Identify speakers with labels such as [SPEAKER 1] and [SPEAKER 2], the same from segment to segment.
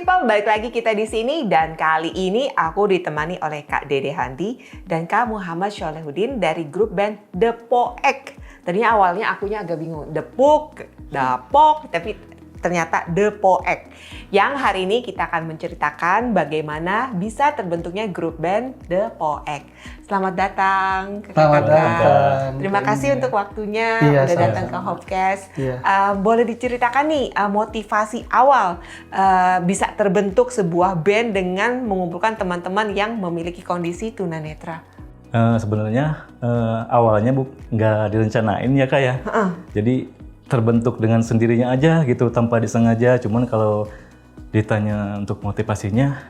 [SPEAKER 1] People, balik lagi kita di sini dan kali ini aku ditemani oleh Kak Dede Handi dan Kak Muhammad Sholehudin dari grup band The Poek. Tadinya awalnya akunya agak bingung, The Puk, The Pok, tapi ternyata The Poek. Yang hari ini kita akan menceritakan bagaimana bisa terbentuknya grup band The Poek. Selamat datang ke
[SPEAKER 2] Selamat datang.
[SPEAKER 1] Terima kasih untuk waktunya udah datang ke Hopcast. Boleh diceritakan nih motivasi awal bisa terbentuk sebuah band dengan mengumpulkan teman-teman yang memiliki kondisi tunanetra?
[SPEAKER 2] Sebenarnya awalnya nggak direncanain ya Kak ya. Jadi terbentuk dengan sendirinya aja gitu tanpa disengaja. Cuman kalau ditanya untuk motivasinya,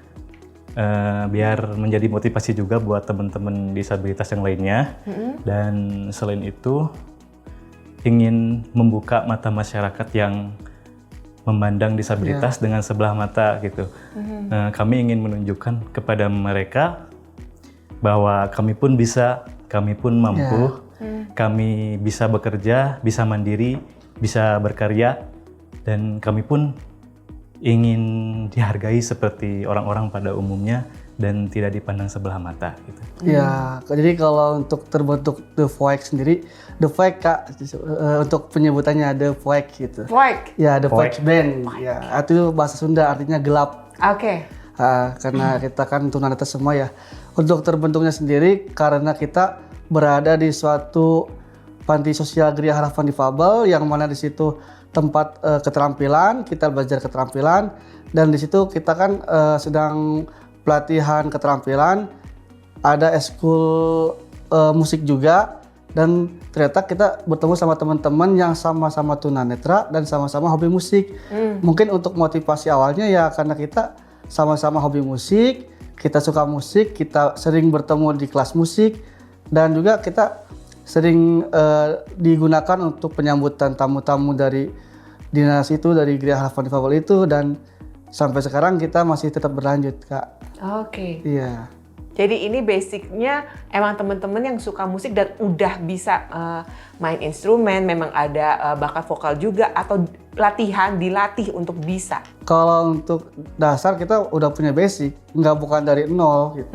[SPEAKER 2] biar menjadi motivasi juga buat teman-teman disabilitas yang lainnya. Dan selain itu ingin membuka mata masyarakat yang memandang disabilitas dengan sebelah mata gitu. Kami ingin menunjukkan kepada mereka bahwa kami pun bisa, kami pun mampu, kami bisa bekerja, bisa mandiri, bisa berkarya, dan kami pun ingin dihargai seperti orang-orang pada umumnya dan tidak dipandang sebelah mata gitu.
[SPEAKER 3] Ya, jadi kalau untuk terbentuk The Poek sendiri, The Poek Kak, untuk penyebutannya The Poek gitu.
[SPEAKER 1] Poek?
[SPEAKER 3] Ya, The Poek Band. Ya, itu bahasa Sunda artinya gelap.
[SPEAKER 1] Oke.
[SPEAKER 3] Karena kita kan tunanetra semua ya. Untuk terbentuknya sendiri karena kita berada di suatu panti sosial Gria Harapan Difabel yang mana di situ tempat keterampilan, kita belajar keterampilan, dan di situ kita kan sedang pelatihan keterampilan, ada eskul musik juga, dan ternyata kita bertemu sama teman-teman yang sama-sama tunanetra dan sama-sama hobi musik. Mungkin untuk motivasi awalnya ya karena kita sama-sama hobi musik, kita suka musik, kita sering bertemu di kelas musik, dan juga kita sering digunakan untuk penyambutan tamu-tamu dari dinas itu, dari Gria Harapan Difabel itu, dan sampai sekarang kita masih tetap berlanjut Kak.
[SPEAKER 1] Oke.
[SPEAKER 3] Iya.
[SPEAKER 1] Jadi ini basicnya emang teman-teman yang suka musik dan udah bisa main instrumen, memang ada bakat vokal juga, atau dilatih untuk bisa?
[SPEAKER 3] Kalau untuk dasar kita udah punya basic, bukan dari nol gitu.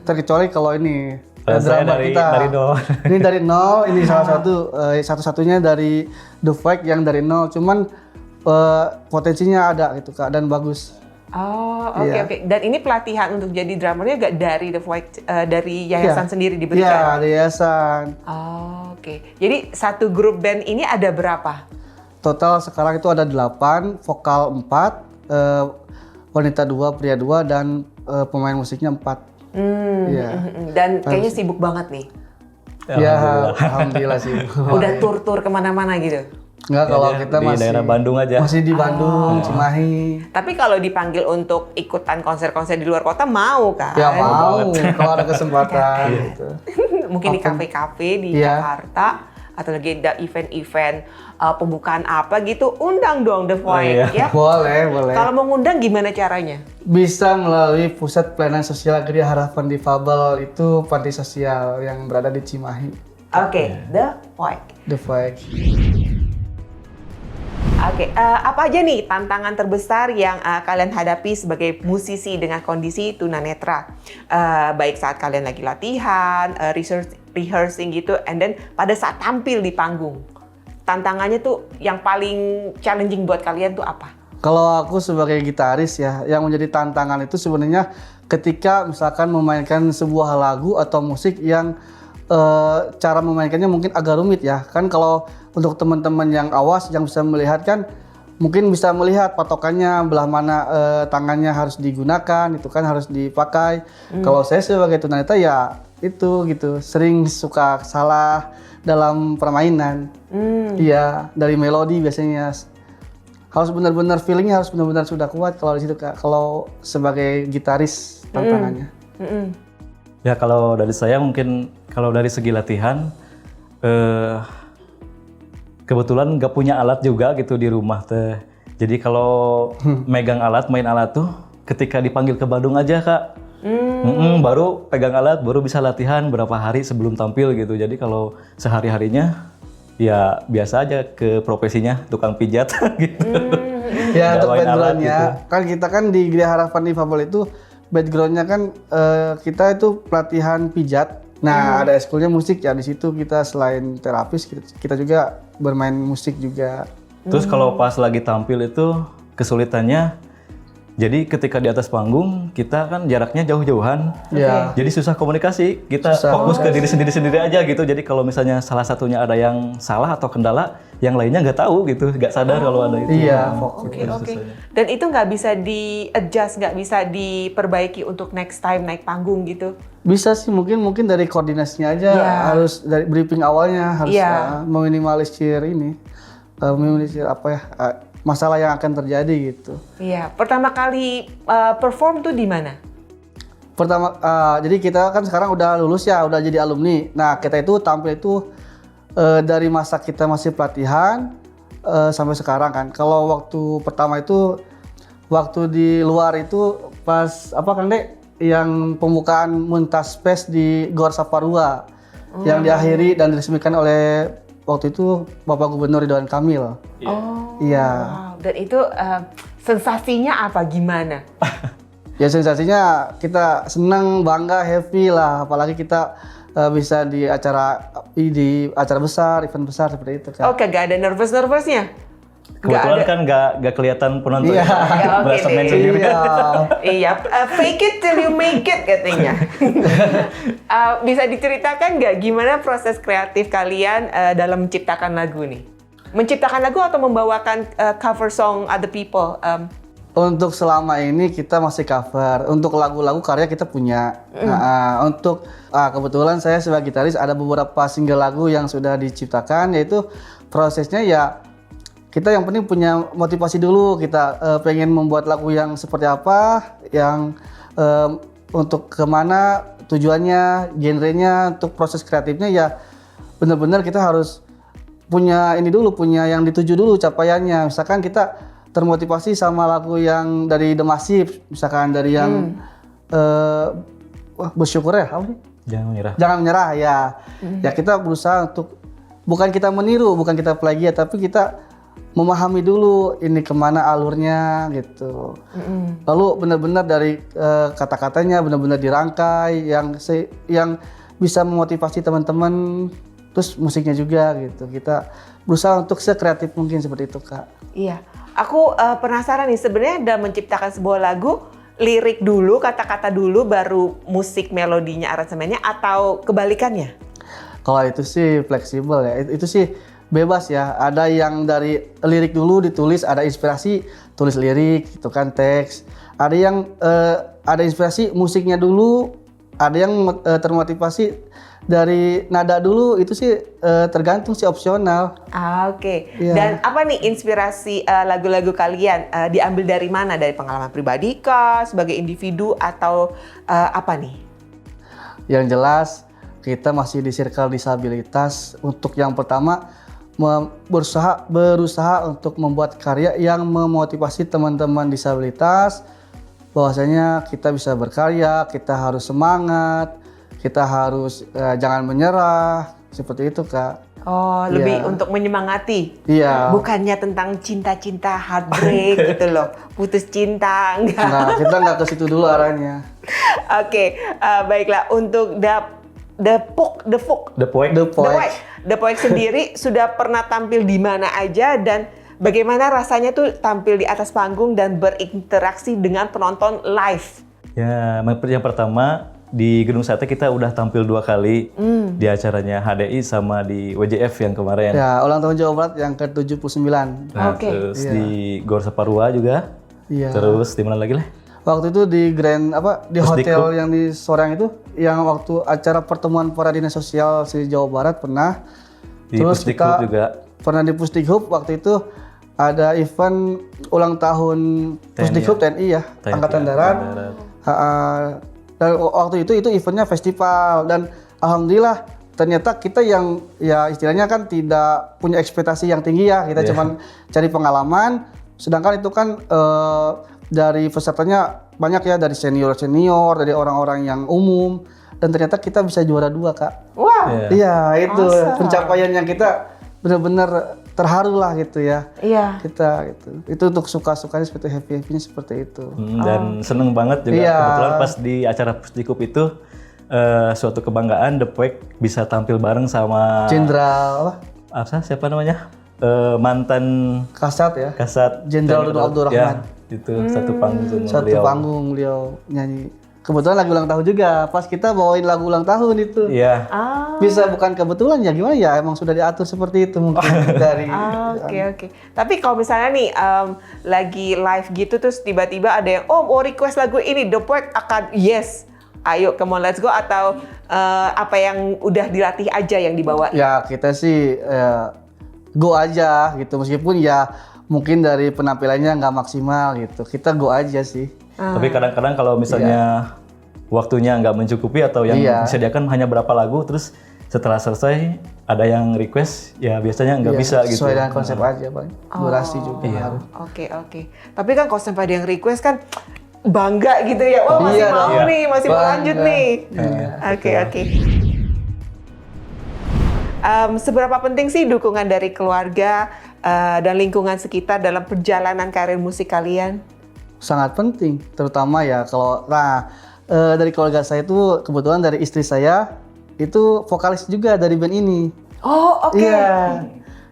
[SPEAKER 3] Terkecuali kalau ini drama kita
[SPEAKER 2] dari nol.
[SPEAKER 3] Ini dari nol, ini salah satu satu-satunya dari The Poek yang dari nol. Cuman potensinya ada gitu Kak, dan bagus.
[SPEAKER 1] Oh, oke. Dan ini pelatihan untuk jadi drummernya gak dari The Poek, dari yayasan sendiri diberikan?
[SPEAKER 3] Iya, dari yayasan.
[SPEAKER 1] Oh, oke. Jadi satu grup band ini ada berapa?
[SPEAKER 3] Total sekarang itu ada 8, vokal 4, wanita 2, pria 2, dan pemain musiknya 4.
[SPEAKER 1] Dan kayaknya sibuk banget nih.
[SPEAKER 3] Ya, alhamdulillah sih.
[SPEAKER 1] Udah tur-tur kemana-mana gitu?
[SPEAKER 3] Enggak, kalau kita
[SPEAKER 2] di
[SPEAKER 3] masih
[SPEAKER 2] daerah Bandung aja.
[SPEAKER 3] Masih di Bandung, Cimahi.
[SPEAKER 1] Tapi kalau dipanggil untuk ikutan konser-konser di luar kota mau kan?
[SPEAKER 3] Ya mau, kalau ada kesempatan gitu.
[SPEAKER 1] Mungkin di kafe-kafe di Jakarta, atau lagi ada event-event pembukaan apa gitu, undang dong The Poek ya?
[SPEAKER 3] Boleh.
[SPEAKER 1] Kalau mau ngundang gimana caranya?
[SPEAKER 3] Bisa melalui Pusat Pelayanan Sosial Gria Harapan Difabel, itu panti sosial yang berada di Cimahi.
[SPEAKER 1] Oke, The Poek.
[SPEAKER 3] The Poek.
[SPEAKER 1] Oke, apa aja nih tantangan terbesar yang kalian hadapi sebagai musisi dengan kondisi tunanetra? Baik saat kalian lagi latihan, rehearsing gitu, and then pada saat tampil di panggung. Tantangannya tuh yang paling challenging buat kalian tuh apa?
[SPEAKER 3] Kalau aku sebagai gitaris ya, yang menjadi tantangan itu sebenarnya ketika misalkan memainkan sebuah lagu atau musik yang cara memainkannya mungkin agak rumit ya. Kan kalau untuk teman-teman yang awas yang bisa melihat kan mungkin bisa melihat patokannya belah mana tangannya harus digunakan, itu kan harus dipakai. Kalau saya sebagai tunanetra ya itu gitu, sering suka salah dalam permainan. Iya, dari melodi biasanya harus benar-benar feelingnya harus benar-benar sudah kuat kalau di situ Kak. Kalau sebagai gitaris tantangannya.
[SPEAKER 2] Ya kalau dari saya mungkin kalau dari segi latihan kebetulan nggak punya alat juga gitu di rumah teh. Jadi kalau megang alat, main alat tuh ketika dipanggil ke Bandung aja Kak. Baru pegang alat, baru bisa latihan berapa hari sebelum tampil gitu. Jadi kalau sehari-harinya ya biasa aja ke profesinya tukang pijat gitu.
[SPEAKER 3] Ya untuk
[SPEAKER 2] Bawain alat
[SPEAKER 3] backgroundnya,
[SPEAKER 2] gitu.
[SPEAKER 3] kan kita kan di Gria Harapan Difabel itu backgroundnya kan kita itu pelatihan pijat. Nah ada eskulnya musik ya, di situ kita selain terapis kita juga bermain musik juga.
[SPEAKER 2] Terus kalau pas lagi tampil itu kesulitannya, jadi ketika di atas panggung kita kan jaraknya jauh-jauhan,
[SPEAKER 3] Ya.
[SPEAKER 2] jadi susah komunikasi. Kita
[SPEAKER 3] Susah.
[SPEAKER 2] fokus ke diri sendiri aja gitu. Jadi kalau misalnya salah satunya ada yang salah atau kendala, yang lainnya nggak tahu gitu, nggak sadar kalau ada itu.
[SPEAKER 3] Iya,
[SPEAKER 1] Oke. Dan itu nggak bisa di-adjust, nggak bisa diperbaiki untuk next time naik panggung gitu?
[SPEAKER 3] Bisa sih, mungkin dari koordinasinya aja,
[SPEAKER 1] Iya.
[SPEAKER 3] harus dari briefing awalnya harus
[SPEAKER 1] Iya.
[SPEAKER 3] meminimalisir meminimalisir masalah yang akan terjadi gitu.
[SPEAKER 1] Iya, pertama kali perform tuh di mana?
[SPEAKER 3] Pertama, jadi kita kan sekarang udah lulus ya, udah jadi alumni. Nah kita itu tampil itu dari masa kita masih pelatihan sampai sekarang kan. Kalau waktu pertama itu, waktu di luar itu pas Kang Dek? Yang pembukaan Muntas Fest di Gor Saparua yang diakhiri dan diresmikan oleh waktu itu Bapak Gubernur Ridwan Kamil. Iya.
[SPEAKER 1] Wow. Dan itu sensasinya apa, gimana?
[SPEAKER 3] Ya sensasinya kita senang, bangga, happy lah. Apalagi kita bisa di acara besar, event besar seperti itu kan.
[SPEAKER 1] Oh, kagak ada nervous-nervousnya?
[SPEAKER 2] Kebetulan kan nggak kelihatan penonton.
[SPEAKER 3] Iya.
[SPEAKER 2] Berasa
[SPEAKER 1] Oke
[SPEAKER 2] main
[SPEAKER 1] deh.
[SPEAKER 2] sendiri.
[SPEAKER 1] Iya, fake it till you make it katanya. Bisa diceritakan nggak gimana proses kreatif kalian dalam menciptakan lagu nih? Menciptakan lagu atau membawakan cover song other people?
[SPEAKER 3] Untuk selama ini kita masih cover. Untuk lagu-lagu karya kita punya. Untuk kebetulan saya sebagai gitaris ada beberapa single lagu yang sudah diciptakan, yaitu prosesnya ya kita yang penting punya motivasi dulu. Kita pengen membuat lagu yang seperti apa, yang untuk kemana tujuannya, genrenya, untuk proses kreatifnya ya benar-benar kita harus punya ini dulu, punya yang dituju dulu capaiannya. Misalkan kita termotivasi sama lagu yang dari The Massive, misalkan dari yang bersyukur ya, apa sih?
[SPEAKER 2] Jangan menyerah.
[SPEAKER 3] Jangan menyerah ya. Ya kita berusaha untuk bukan kita meniru, bukan kita plagiat, tapi kita memahami dulu ini kemana alurnya gitu. Lalu benar-benar dari kata-katanya benar-benar dirangkai yang bisa memotivasi teman-teman, terus musiknya juga gitu. Kita berusaha untuk sekreatif mungkin seperti itu, Kak.
[SPEAKER 1] Iya, aku penasaran nih, sebenarnya dalam menciptakan sebuah lagu, lirik dulu, kata-kata dulu, baru musik, melodinya, aransemennya, atau kebalikannya?
[SPEAKER 3] Kalau itu sih fleksibel ya, itu sih bebas ya. Ada yang dari lirik dulu ditulis, ada inspirasi tulis lirik, itu kan teks. Ada yang ada inspirasi musiknya dulu, ada yang termotivasi dari nada dulu, itu sih tergantung sih, opsional.
[SPEAKER 1] Oke.
[SPEAKER 3] Iya.
[SPEAKER 1] Dan apa nih inspirasi lagu-lagu kalian diambil dari mana? Dari pengalaman pribadi kah, sebagai individu, atau apa nih?
[SPEAKER 3] Yang jelas kita masih di circle disabilitas. Untuk yang pertama berusaha untuk membuat karya yang memotivasi teman-teman disabilitas, bahwasanya kita bisa berkarya, kita harus semangat, kita harus jangan menyerah, seperti itu, Kak.
[SPEAKER 1] Oh, lebih
[SPEAKER 3] Iya.
[SPEAKER 1] untuk menyemangati.
[SPEAKER 3] Iya.
[SPEAKER 1] Bukannya tentang cinta-cinta heartbreak gitu loh, putus cinta, enggak.
[SPEAKER 3] Nah, kita nggak ke situ dulu arahnya.
[SPEAKER 1] Oke, baiklah, untuk The Poek sendiri sudah pernah tampil di mana aja, dan bagaimana rasanya tuh tampil di atas panggung dan berinteraksi dengan penonton live?
[SPEAKER 2] Ya, yang pertama di Gedung Sate kita udah tampil 2 kali di acaranya HDI sama di WJF yang kemarin.
[SPEAKER 3] Ya, ulang tahun Jawa Barat yang ke-79.
[SPEAKER 2] Nah,
[SPEAKER 1] Oke.
[SPEAKER 2] terus
[SPEAKER 3] Iya.
[SPEAKER 2] di Gor Saparua juga.
[SPEAKER 3] Iya.
[SPEAKER 2] Terus di mana lagi lah?
[SPEAKER 3] Waktu itu di di
[SPEAKER 2] Pusdikbud.
[SPEAKER 3] hotel yang di Soreang itu, yang waktu acara pertemuan para dinas sosial di Jawa Barat pernah.
[SPEAKER 2] Di
[SPEAKER 3] Terus
[SPEAKER 2] Pusdikbud
[SPEAKER 3] kita
[SPEAKER 2] juga.
[SPEAKER 3] pernah di Pusdikbud, waktu itu ada event ulang tahun Pusdikbud TNI ya,
[SPEAKER 2] TNI,
[SPEAKER 3] Angkatan Darat. Dan waktu itu eventnya festival, dan alhamdulillah ternyata kita yang ya istilahnya kan tidak punya ekspektasi yang tinggi ya, kita cuman cari pengalaman, sedangkan itu kan dari pesertanya banyak ya, dari senior, dari orang-orang yang umum, dan ternyata kita bisa juara 2, Kak.
[SPEAKER 1] Wow.
[SPEAKER 2] Iya.
[SPEAKER 3] Iya, itu
[SPEAKER 1] Awesome.
[SPEAKER 3] pencapaian yang kita benar-benar terharu lah gitu ya.
[SPEAKER 1] Iya.
[SPEAKER 3] Kita gitu. Itu untuk suka-sukanya seperti happy-happynya seperti itu.
[SPEAKER 2] Dan seneng banget juga
[SPEAKER 3] Iya.
[SPEAKER 2] kebetulan pas di acara Pusdikup itu suatu kebanggaan The Poek bisa tampil bareng sama
[SPEAKER 3] Jenderal
[SPEAKER 2] siapa namanya? Mantan
[SPEAKER 3] Kasat ya.
[SPEAKER 2] Kasat
[SPEAKER 3] Jenderal Dudung Abdurrahman.
[SPEAKER 2] Ya, itu satu panggung sama
[SPEAKER 3] Satu
[SPEAKER 2] beliau.
[SPEAKER 3] panggung beliau nyanyi. Kebetulan lagi ulang tahun juga. Pas kita bawain lagu ulang tahun itu.
[SPEAKER 2] Iya.
[SPEAKER 3] Bisa bukan kebetulan ya gimana ya? Emang sudah diatur seperti itu mungkin dari.
[SPEAKER 1] Oke. Tapi kalau misalnya nih lagi live gitu terus tiba-tiba ada yang mau request lagu ini, The Poek akan yes. Ayo, come on, let's go. Atau apa yang udah dilatih aja yang dibawa?
[SPEAKER 3] Ya kita sih go aja gitu. Meskipun ya mungkin dari penampilannya nggak maksimal gitu. Kita go aja sih.
[SPEAKER 2] Tapi kadang-kadang kalau misalnya waktunya nggak mencukupi atau yang disediakan hanya berapa lagu, terus setelah selesai ada yang request, ya biasanya nggak bisa gitu.
[SPEAKER 3] Sesuai dengan konsep aja, Bang. Durasi juga harus.
[SPEAKER 1] Oke. Tapi kan kalau sampai ada yang request kan bangga gitu ya. Wah, masih mau nih, masih mau lanjut nih. Oke. Seberapa penting sih dukungan dari keluarga dan lingkungan sekitar dalam perjalanan karir musik kalian?
[SPEAKER 3] Sangat penting, terutama ya kalau dari keluarga saya itu kebetulan dari istri saya itu vokalis juga dari band ini.
[SPEAKER 1] Oh, oke.
[SPEAKER 3] Iya.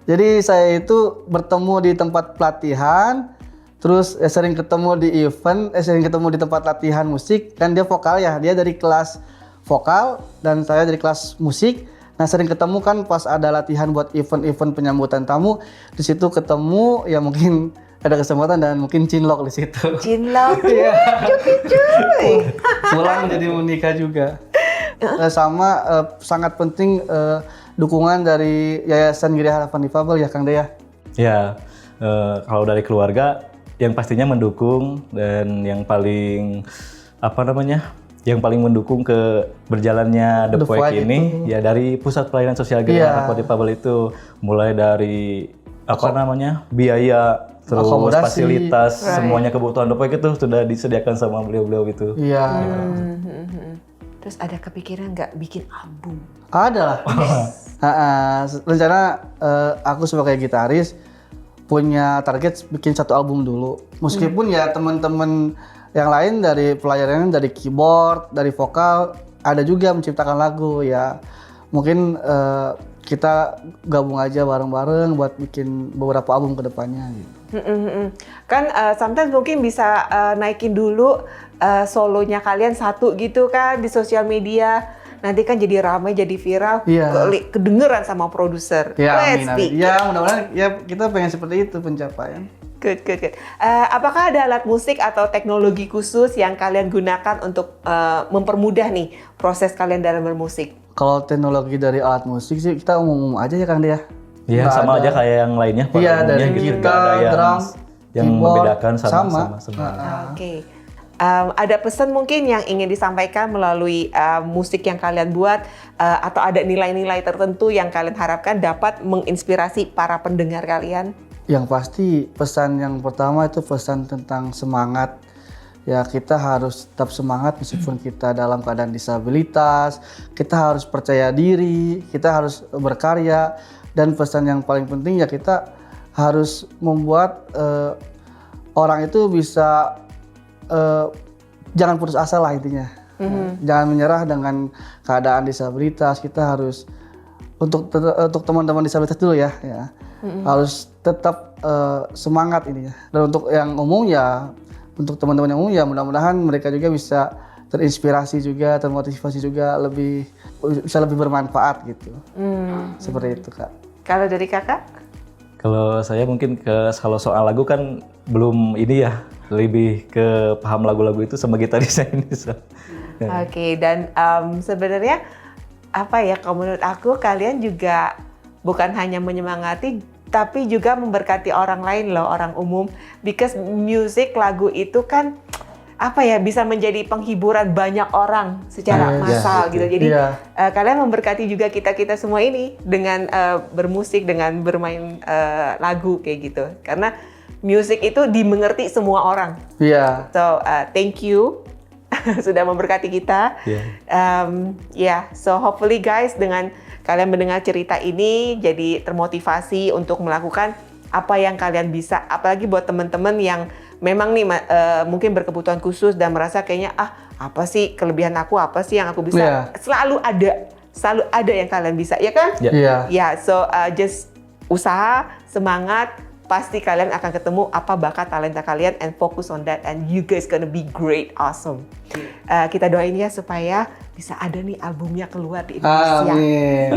[SPEAKER 3] Jadi saya itu bertemu di tempat pelatihan, terus sering ketemu di event, sering ketemu di tempat latihan musik. Kan dia vokal ya, dia dari kelas vokal dan saya dari kelas musik. Nah sering ketemu kan pas ada latihan buat event-event penyambutan tamu, di situ ketemu ya mungkin ada kesempatan dan mungkin cinlok di situ.
[SPEAKER 1] Cinlok,
[SPEAKER 3] Iya.
[SPEAKER 1] cuy.
[SPEAKER 3] Pulang jadi menikah juga. Sama sangat penting dukungan dari Yayasan Geria Harapan Difabel ya Kang Dea.
[SPEAKER 2] Ya, kalau dari keluarga yang pastinya mendukung dan yang paling yang paling mendukung ke berjalannya The Poek ini ya dari Pusat Pelayanan Sosial Geria Harapan Difabel itu, mulai dari biaya, terus fasilitas, semuanya kebutuhan The Poek itu sudah disediakan sama beliau-beliau itu.
[SPEAKER 3] Iya.
[SPEAKER 1] Terus ada kepikiran nggak bikin album?
[SPEAKER 3] Ada lah. Rencana aku sebagai gitaris punya target bikin satu album dulu. Meskipun ya teman-teman yang lain dari pelayanan, dari keyboard, dari vokal ada juga menciptakan lagu ya. Mungkin kita gabung aja bareng-bareng buat bikin beberapa album ke depannya gitu.
[SPEAKER 1] Kan sometimes mungkin bisa naikin dulu solonya kalian satu gitu kan di sosial media. Nanti kan jadi ramai, jadi viral, kedengeran sama produser.
[SPEAKER 3] Ya, amin. Ya, mudah-mudahan ya kita pengen seperti itu pencapaian.
[SPEAKER 1] Good. Apakah ada alat musik atau teknologi khusus yang kalian gunakan untuk mempermudah nih proses kalian dalam bermusik?
[SPEAKER 3] Kalau teknologi dari alat musik sih kita umum aja ya Kang Dea.
[SPEAKER 2] Iya, sama aja kayak yang lainnya.
[SPEAKER 3] Iya, dari
[SPEAKER 2] gitu.
[SPEAKER 3] gitar, drum,
[SPEAKER 2] yang
[SPEAKER 3] keyboard,
[SPEAKER 2] membedakan sama.
[SPEAKER 1] Oke. Ada pesan mungkin yang ingin disampaikan melalui musik yang kalian buat atau ada nilai-nilai tertentu yang kalian harapkan dapat menginspirasi para pendengar kalian?
[SPEAKER 3] Yang pasti pesan yang pertama itu pesan tentang semangat. Ya kita harus tetap semangat meskipun kita dalam keadaan disabilitas, kita harus percaya diri, kita harus berkarya, dan pesan yang paling penting ya kita harus membuat orang itu bisa jangan putus asa lah intinya. Jangan menyerah dengan keadaan disabilitas. Kita harus untuk teman-teman disabilitas dulu ya. Harus tetap semangat ini ya. Dan untuk yang umum ya, untuk teman-teman yang umum ya mudah-mudahan mereka juga bisa terinspirasi juga, termotivasi juga, bisa lebih bermanfaat gitu. Seperti itu Kak.
[SPEAKER 1] Kalau dari Kakak?
[SPEAKER 2] Kalau saya mungkin kalau soal lagu kan belum ini ya, lebih ke paham lagu-lagu itu sama gitarisnya ini.
[SPEAKER 1] Oke, dan sebenarnya apa ya, kalau menurut aku kalian juga bukan hanya menyemangati tapi juga memberkati orang lain loh, orang umum. Because music, lagu itu kan apa ya, bisa menjadi penghiburan banyak orang secara massal gitu. Jadi kalian memberkati juga kita semua ini dengan bermusik, dengan bermain lagu kayak gitu. Karena music itu dimengerti semua orang.
[SPEAKER 3] Iya.
[SPEAKER 1] So thank you sudah memberkati kita. So hopefully guys, dengan kalian mendengar cerita ini jadi termotivasi untuk melakukan apa yang kalian bisa. Apalagi buat teman-teman yang memang nih mungkin berkebutuhan khusus dan merasa kayaknya apa sih kelebihan aku, apa sih yang aku bisa. Selalu ada yang kalian bisa, ya kan? So just usaha, semangat, pasti kalian akan ketemu apa bakat talenta kalian and focus on that and you guys gonna be great, awesome. Kita doain ya supaya bisa ada nih albumnya keluar di Indonesia.
[SPEAKER 3] Amin.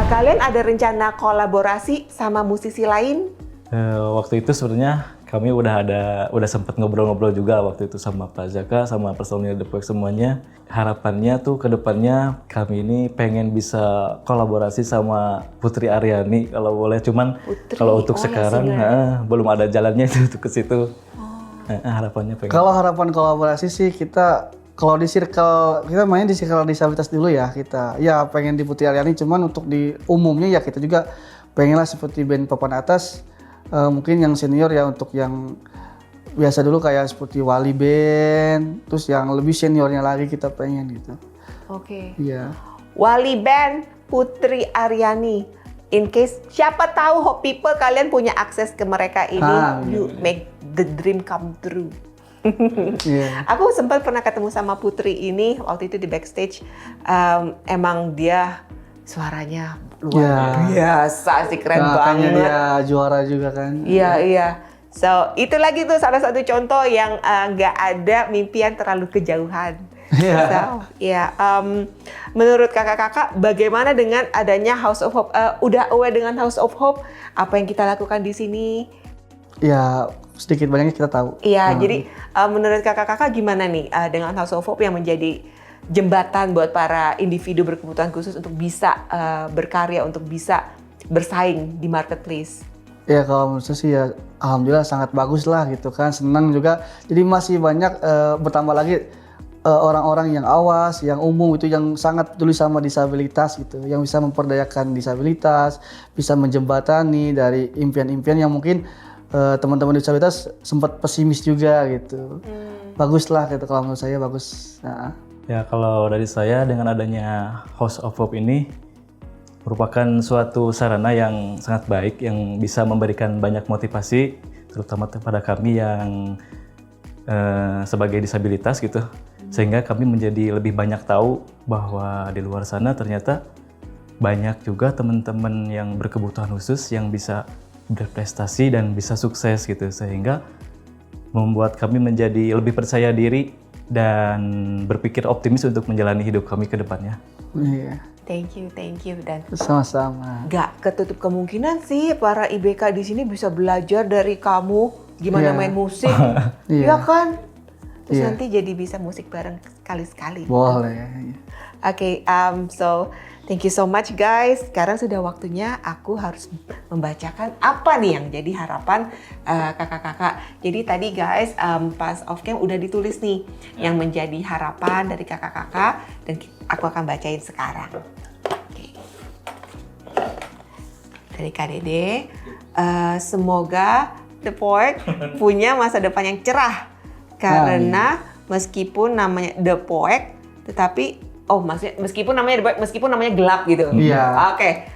[SPEAKER 1] Kalian ada rencana kolaborasi sama musisi lain?
[SPEAKER 2] Waktu itu sebenarnya kami udah sempat ngobrol-ngobrol juga waktu itu sama Pak Zaka, sama personil The Poek semuanya. Harapannya tuh ke depannya kami ini pengen bisa kolaborasi sama Putri Aryani kalau boleh. Cuman kalau untuk sekarang belum ada jalannya itu ke situ. Harapannya pengen.
[SPEAKER 3] Kalau harapan kolaborasi sih kita kalau di circle kita main di circle disabilitas dulu ya kita. Ya pengen di Putri Aryani, cuman untuk di umumnya ya kita juga pengenlah seperti band papan atas. Mungkin yang senior ya, untuk yang biasa dulu kayak seperti Wali Band, terus yang lebih seniornya lagi kita pengen gitu.
[SPEAKER 1] Oke.
[SPEAKER 3] Iya.
[SPEAKER 1] Wali Band, Putri Aryani. In case siapa tahu Hope People kalian punya akses ke mereka ini, you make the dream come true. Aku sempat pernah ketemu sama Putri ini waktu itu di backstage. Emang dia suaranya luar biasa sih, keren banget.
[SPEAKER 3] Dia juara juga kan.
[SPEAKER 1] Iya. So itu lagi tuh salah satu contoh yang nggak ada mimpian terlalu kejauhan. Menurut kakak-kakak, bagaimana dengan adanya House of Hope? Udah aware dengan House of Hope? Apa yang kita lakukan di sini?
[SPEAKER 3] Ya sedikit banyaknya kita tahu.
[SPEAKER 1] Iya, jadi menurut kakak-kakak gimana nih dengan House of Hope yang menjadi jembatan buat para individu berkebutuhan khusus untuk bisa berkarya, untuk bisa bersaing di marketplace?
[SPEAKER 3] Ya kalau menurut saya sih ya alhamdulillah sangat bagus lah gitu kan, senang juga. Jadi masih banyak bertambah lagi orang-orang yang awas, yang umum itu yang sangat peduli sama disabilitas gitu, yang bisa memperdayakan disabilitas, bisa menjembatani dari impian-impian yang mungkin teman-teman disabilitas sempat pesimis juga gitu. Bagus lah gitu, kalau menurut saya bagus.
[SPEAKER 2] Ya kalau dari saya dengan adanya House of Hope ini merupakan suatu sarana yang sangat baik yang bisa memberikan banyak motivasi terutama kepada kami yang sebagai disabilitas gitu, sehingga kami menjadi lebih banyak tahu bahwa di luar sana ternyata banyak juga teman-teman yang berkebutuhan khusus yang bisa berprestasi dan bisa sukses gitu, sehingga membuat kami menjadi lebih percaya diri dan berpikir optimis untuk menjalani hidup kami ke depannya.
[SPEAKER 3] Iya.
[SPEAKER 1] Thank you. Dan
[SPEAKER 3] sama-sama.
[SPEAKER 1] Gak ketutup kemungkinan sih para IBK di sini bisa belajar dari kamu gimana main musik, ya kan? Terus nanti jadi bisa musik bareng sekali-sekali.
[SPEAKER 3] Boleh.
[SPEAKER 1] Oke, so thank you so much guys. Sekarang sudah waktunya aku harus membacakan apa nih yang jadi harapan kakak-kakak. Jadi tadi guys pas off cam udah ditulis nih yang menjadi harapan dari kakak-kakak dan aku akan bacain sekarang. Oke. Dari Kak Dede, semoga The Poek punya masa depan yang cerah karena meskipun namanya The Poek tetapi maksudnya meskipun namanya gelap gitu.
[SPEAKER 3] Iya.
[SPEAKER 1] Oke.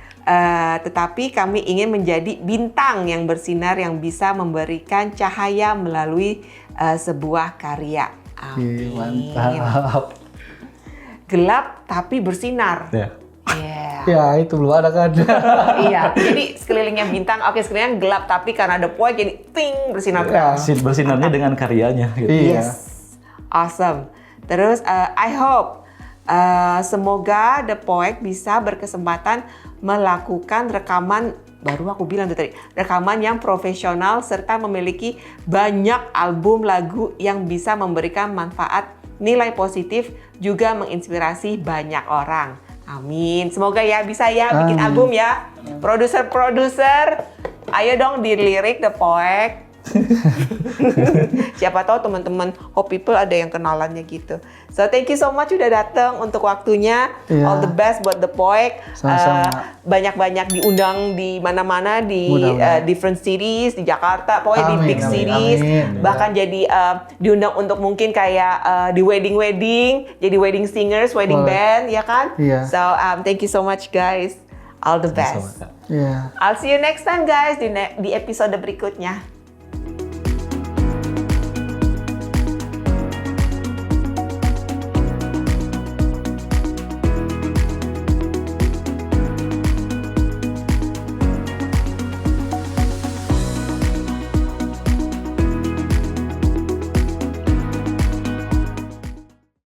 [SPEAKER 1] Tetapi kami ingin menjadi bintang yang bersinar yang bisa memberikan cahaya melalui sebuah karya. Amin.
[SPEAKER 3] Mantap.
[SPEAKER 1] Gelap tapi bersinar.
[SPEAKER 3] Ya itu belum ada kan.
[SPEAKER 1] Iya. Jadi sekelilingnya bintang. Oke, sekelilingnya gelap tapi karena ada poin jadi ting bersinar.
[SPEAKER 2] Bersinarnya dengan karyanya. Gitu.
[SPEAKER 3] Yes.
[SPEAKER 1] Awesome. Terus I hope semoga The Poek bisa berkesempatan melakukan rekaman, baru aku bilang tadi, rekaman yang profesional serta memiliki banyak album lagu yang bisa memberikan manfaat, nilai positif, juga menginspirasi banyak orang. Amin. Semoga ya bisa ya bikin album ya. Produser-produser, ayo dong dilirik The Poek. Siapa tahu teman-teman Hope People ada yang kenalannya gitu. So thank you so much udah datang untuk waktunya.
[SPEAKER 3] Iya.
[SPEAKER 1] All the best buat The Poek.
[SPEAKER 3] Sama-sama.
[SPEAKER 1] Banyak-banyak diundang di mana-mana di
[SPEAKER 3] Mudah-mudahan.
[SPEAKER 1] different cities di Jakarta, pokoknya di
[SPEAKER 3] Amin,
[SPEAKER 1] big
[SPEAKER 3] amin,
[SPEAKER 1] cities.
[SPEAKER 3] amin.
[SPEAKER 1] Bahkan jadi diundang untuk mungkin kayak di wedding, jadi wedding singers, wedding band, ya kan?
[SPEAKER 3] Iya.
[SPEAKER 1] So thank you so much guys. All the
[SPEAKER 2] Sama-sama,
[SPEAKER 1] best.
[SPEAKER 2] Kak.
[SPEAKER 3] Iya.
[SPEAKER 1] I'll see you next time guys di episode berikutnya.